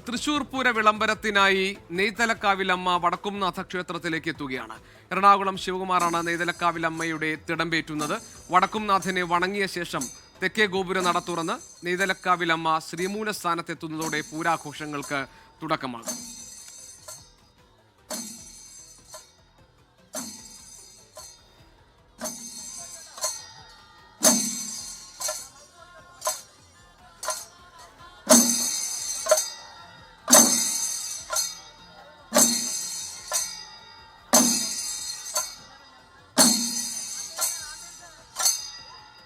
തൃശൂർ പൂര വിളംബരത്തിനായി നെയ്തലക്കാവിലമ്മ വടക്കുംനാഥ ക്ഷേത്രത്തിലേക്ക് എത്തുകയാണ്. എറണാകുളം ശിവകുമാറാണ് നെയ്തലക്കാവിലമ്മയുടെ തിടമ്പേറ്റുന്നത്. വടക്കുംനാഥനെ വണങ്ങിയ ശേഷം തെക്കേ ഗോപുര നട തുറന്ന് നെയ്തലക്കാവിലമ്മ ശ്രീമൂലസ്ഥാനത്തെത്തുന്നതോടെ പൂരാഘോഷങ്ങൾക്ക് തുടക്കമാകും.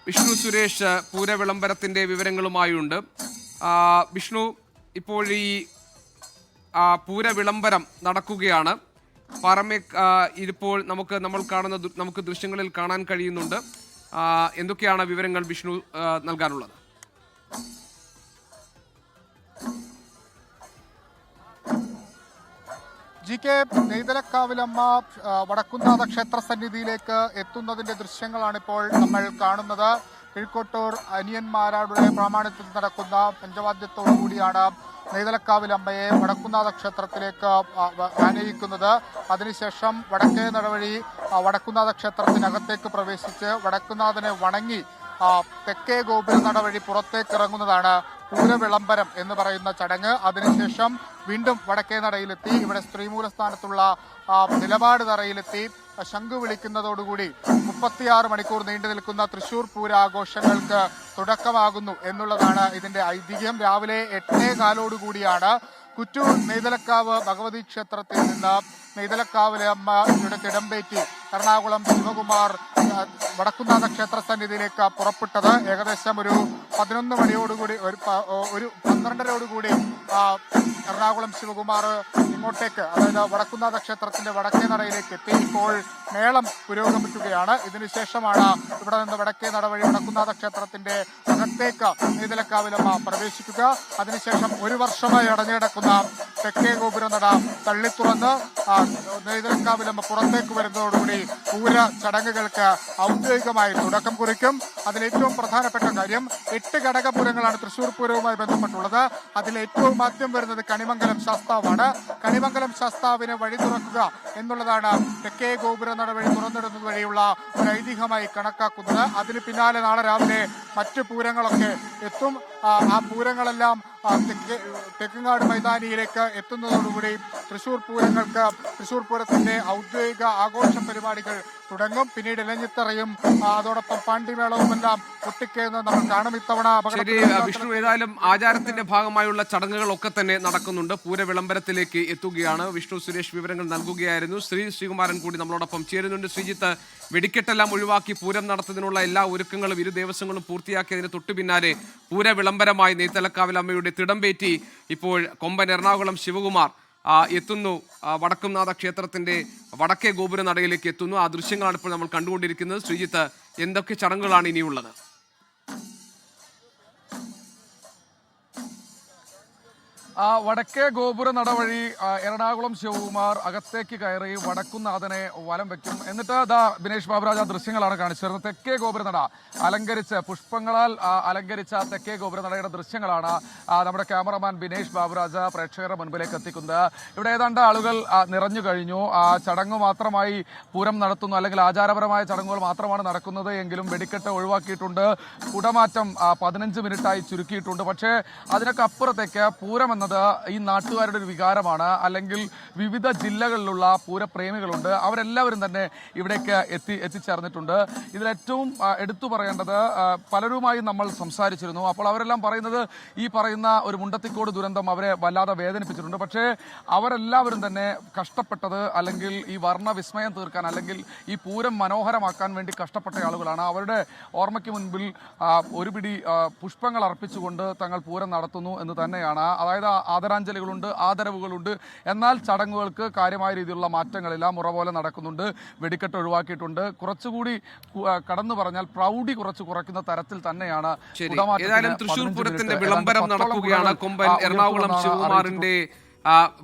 വിഷ്ണു സുരേഷ് പൂരവിളംബരത്തിന്റെ വിവരങ്ങളുമായുണ്ട്. വിഷ്ണു, ഇപ്പോൾ ഈ പൂരവിളംബരം നടക്കുകയാണ്. ഇപ്പോൾ നമുക്ക് ദൃശ്യങ്ങളിൽ കാണാൻ കഴിയുന്നുണ്ട്. എന്തൊക്കെയാണ് വിവരങ്ങൾ വിഷ്ണു നൽകാനുള്ളത്? ജി.കെ. നെയ്തലക്കാവിലമ്മ വടക്കുംനാഥ ക്ഷേത്ര സന്നിധിയിലേക്ക് എത്തുന്നതിന്റെ ദൃശ്യങ്ങളാണിപ്പോൾ നമ്മൾ കാണുന്നത്. കിഴക്കോട്ടൂർ അനിയന്മാരുടെ പ്രാമാണിത്വത്തിൽ നടക്കുന്ന പഞ്ചവാദ്യത്തോടു കൂടിയാണ് നെയ്തലക്കാവിലമ്മയെ വടക്കുംനാഥ ക്ഷേത്രത്തിലേക്ക് ആനയിക്കുന്നത്. അതിനുശേഷം വടക്കേ നടവഴി വടക്കുംനാഥ ക്ഷേത്രത്തിനകത്തേക്ക് പ്രവേശിച്ച് വടക്കുംനാഥനെ വണങ്ങി തെക്കേ ഗോപുര നടവഴി പുറത്തേക്ക് ഇറങ്ങുന്നതാണ് പൂരവിളംബരം എന്ന് പറയുന്ന ചടങ്ങ്. അതിനുശേഷം വീണ്ടും വടക്കേ നടയിലെത്തി ഇവിടെ ശ്രീമൂലസ്ഥാനത്തുള്ള നിലപാട് തറയിലെത്തി ശംഖു വിളിക്കുന്നതോടുകൂടി 36 മണിക്കൂർ നീണ്ടു നിൽക്കുന്ന തൃശൂർ പൂരാഘോഷങ്ങൾക്ക് തുടക്കമാകുന്നു എന്നുള്ളതാണ് ഇതിന്റെ ഐതിഹ്യം. രാവിലെ 8:15 കുറ്റൂർ നെയ്തലക്കാവ് ഭഗവതി ക്ഷേത്രത്തിൽ നിന്ന് നെയ്തലക്കാവിലമ്മയുടെ തിടമ്പേറ്റി എറണാകുളം ശിവകുമാർ വടക്കുംനാഥ ക്ഷേത്ര സന്നിധിയിലേക്ക് പുറപ്പെട്ടത്. ഏകദേശം ഒരു 11 മണിയോടുകൂടി ഒരു 12:30 എറണാകുളം ശിവകുമാർ ഇങ്ങോട്ടേക്ക്, അതായത് വടക്കുംനാഥ ക്ഷേത്രത്തിന്റെ വടക്കേ നടയിലേക്ക് എത്തി. ഇപ്പോൾ മേളം പുരോഗമിക്കുകയാണ്. ഇതിനുശേഷമാണ് ഇവിടെ നിന്ന് വടക്കേ നട വഴി വടക്കുംനാഥ ക്ഷേത്രത്തിന്റെ അകത്തേക്ക് നെയ്തലക്കാവിലമ്മ പ്രവേശിക്കുക. അതിനുശേഷം 1 വർഷമായി അടഞ്ഞുകിടക്കുന്ന തെക്കേ ഗോപുര നട തള്ളിത്തുറന്ന് നെയ്തലക്കാവിലമ്മ പുറത്തേക്ക് വരുന്നതോടുകൂടി പൂര ചടങ്ങുകൾക്ക് ഔദ്യോഗികമായി തുടക്കം കുറിക്കും. അതിലേറ്റവും പ്രധാനപ്പെട്ട കാര്യം 8 ഘടകപൂരങ്ങളാണ് തൃശൂർ പൂരവുമായി ബന്ധപ്പെട്ടുള്ളത്. അതിൽ ഏറ്റവും ആദ്യം വരുന്നത് കണിമംഗലം ശാസ്താവാണ്. കണിമംഗലം ശാസ്താവിന് വഴി തുറക്കുക എന്നുള്ളതാണ് തെക്കേ ഗോപുര നട വഴി തുറന്നിടുന്നത് വഴിയുള്ള ഒരു ഐതിഹ്യമായി കണക്കാക്കുന്നത്. അതിന് പിന്നാലെ നാളെ രാവിലെ മറ്റു പൂരങ്ങളൊക്കെ എത്തും. ആ പൂരങ്ങളെല്ലാം തെക്കങ്ങാട് മൈതാനിയിലേക്ക് എത്തുന്നതോടുകൂടി തൃശൂർ പൂരത്തിന്റെ ഔദ്യോഗിക ആഘോഷ പരിപാടികൾ തുടങ്ങും. പിന്നീട് ഇലഞ്ഞിത്തറയും അതോടൊപ്പം പാണ്ടിമേളവും എല്ലാം പൊട്ടിക്കേന്ന് നമ്മൾ കാണും. ഇത്തവണ വിഷ്ണു, ഏതായാലും ആചാരത്തിന്റെ ഭാഗമായുള്ള ചടങ്ങുകളൊക്കെ തന്നെ നടക്കുന്നുണ്ട്. പൂരവിളംബരത്തിലേക്ക് എത്തുകയാണ്. വിഷ്ണു സുരേഷ് വിവരങ്ങൾ നൽകുകയായിരുന്നു. ശ്രീകുമാരൻ കൂടി നമ്മളോടൊപ്പം ചേരുന്നുണ്ട്. ശ്രീജിത്ത്, വെടിക്കെട്ടെല്ലാം ഒഴിവാക്കി പൂരം നടത്തുന്നതിനുള്ള എല്ലാ ഒരുക്കങ്ങളും ഇരു ദേവസ്വങ്ങളും പൂർത്തിയാക്കിയതിന് തൊട്ടു പിന്നാലെ പൂരവിളംബരമായി നെയ്തലക്കാവിലമ്മയുടെ തിടമ്പേറ്റി ഇപ്പോൾ കൊമ്പൻ എറണാകുളം ശിവകുമാർ എത്തുന്നു. വടക്കുംനാഥ ക്ഷേത്രത്തിന്റെ വടക്കേ ഗോപുര നടയിലേക്ക് എത്തുന്നു. ആ ദൃശ്യങ്ങളാണ് ഇപ്പോൾ നമ്മൾ കണ്ടുകൊണ്ടിരിക്കുന്നത്. ശ്രീജിത്ത്, എന്തൊക്കെ ചടങ്ങുകളാണ് ഇനിയുള്ളത്? വടക്കേ ഗോപുര നടവഴി എറണാകുളം ശിവകുമാർ അകത്തേക്ക് കയറി വടക്കുംനാഥനെ വലം വെക്കും. എന്നിട്ട് ബിനേഷ് ബാബുരാജ് ദൃശ്യങ്ങളാണ് കാണിച്ചിരുന്നത്. തെക്കേ ഗോപുര നട അലങ്കരിച്ച് പുഷ്പങ്ങളാൽ അലങ്കരിച്ച തെക്കേ ഗോപുര നടയുടെ ദൃശ്യങ്ങളാണ് നമ്മുടെ ക്യാമറമാൻ ബിനേഷ് ബാബുരാജ് പ്രേക്ഷകരുടെ മുൻപിലേക്ക് എത്തിക്കുന്നത്. ഇവിടെ ഏതാണ്ട് ആളുകൾ നിറഞ്ഞു കഴിഞ്ഞു. ചടങ്ങ് മാത്രമായി പൂരം നടത്തുന്നു, അല്ലെങ്കിൽ ആചാരപരമായ ചടങ്ങുകൾ മാത്രമാണ് നടക്കുന്നത് എങ്കിലും വെടിക്കെട്ട് ഒഴിവാക്കിയിട്ടുണ്ട്. കുടമാറ്റം 15 മിനിറ്റായി ചുരുക്കിയിട്ടുണ്ട്. പക്ഷേ അതിനൊക്കെ അപ്പുറത്തേക്ക് പൂരം എന്നത് ഈ നാട്ടുകാരുടെ ഒരു വികാരമാണ്. അല്ലെങ്കിൽ വിവിധ ജില്ലകളിലുള്ള പൂരപ്രേമികളുണ്ട്, അവരെല്ലാവരും തന്നെ ഇവിടേക്ക് എത്തിച്ചേർന്നിട്ടുണ്ട്. ഇതിലേറ്റവും എടുത്തു പറയേണ്ടത്, പലരുമായി നമ്മൾ സംസാരിച്ചിരുന്നു. അപ്പോൾ അവരെല്ലാം പറയുന്നത് ഈ പറയുന്ന ഒരു മുണ്ടത്തിക്കോട് ദുരന്തം അവരെ വല്ലാതെ വേദനിപ്പിച്ചിട്ടുണ്ട്. പക്ഷേ അവരെല്ലാവരും തന്നെ കഷ്ടപ്പെട്ടത്, അല്ലെങ്കിൽ ഈ വർണ്ണവിസ്മയം തീർക്കാൻ, അല്ലെങ്കിൽ ഈ പൂരം മനോഹരമാക്കാൻ വേണ്ടി കഷ്ടപ്പെട്ട ആളുകളാണ്. അവരുടെ ഓർമ്മയ്ക്ക് മുൻപിൽ ഒരു പിടി പുഷ്പങ്ങൾ അർപ്പിച്ചുകൊണ്ട് തങ്ങൾ പൂരം നടത്തുന്നു എന്ന് തന്നെയാണ്. അതായത് ആദരാഞ്ജലികളുണ്ട്, ആദരവുകളുണ്ട്. എന്നാൽ ചടങ്ങുകൾക്ക് കാര്യമായ രീതിയിലുള്ള മാറ്റങ്ങളില്ല, മുറ പോലെ നടക്കുന്നുണ്ട്. വെടിക്കെട്ട് ഒഴിവാക്കിയിട്ടുണ്ട്. കുറച്ചുകൂടി കടന്നു പറഞ്ഞാൽ പ്രൗഢി കുറച്ച് കുറയ്ക്കുന്ന തരത്തിൽ തന്നെയാണ്. ഏതായാലും തൃശൂർ പൂരത്തിന്റെ വിളംബരം നടക്കുകയാണ്. കൊമ്പൻ എറണാകുളം ശിവകുമാറിന്റെ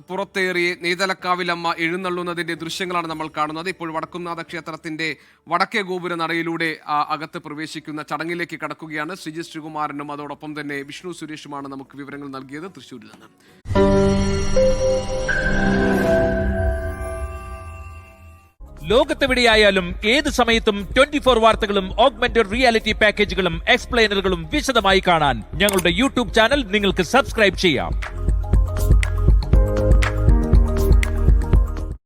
പുറത്തേറി നെയ്തലക്കാവിലമ്മ എഴുന്നള്ളുന്നതിന്റെ ദൃശ്യങ്ങളാണ് നമ്മൾ കാണുന്നത്. ഇപ്പോൾ വടക്കുംനാഥ ക്ഷേത്രത്തിന്റെ വടക്കേ ഗോപുര നടയിലൂടെ അകത്ത് പ്രവേശിക്കുന്ന ചടങ്ങിലേക്ക് കടക്കുകയാണ്. ശ്രീകുമാരനും അതോടൊപ്പം തന്നെ വിഷ്ണു സുരേഷുമാണ് നമുക്ക് വിവരങ്ങൾ നൽകിയത് തൃശ്ശൂരിൽ നിന്ന്. ലോകത്തെവിടെയായാലും ഏത് സമയത്തും 24 വാർത്തകളും ഓഗ്മെന്റഡ് റിയാലിറ്റി പാക്കേജുകളും എക്സ്പ്ലെയിനറുകളും വിശദമായി കാണാൻ ഞങ്ങളുടെ യൂട്യൂബ് ചാനൽ നിങ്ങൾക്ക് സബ്സ്ക്രൈബ് ചെയ്യാം.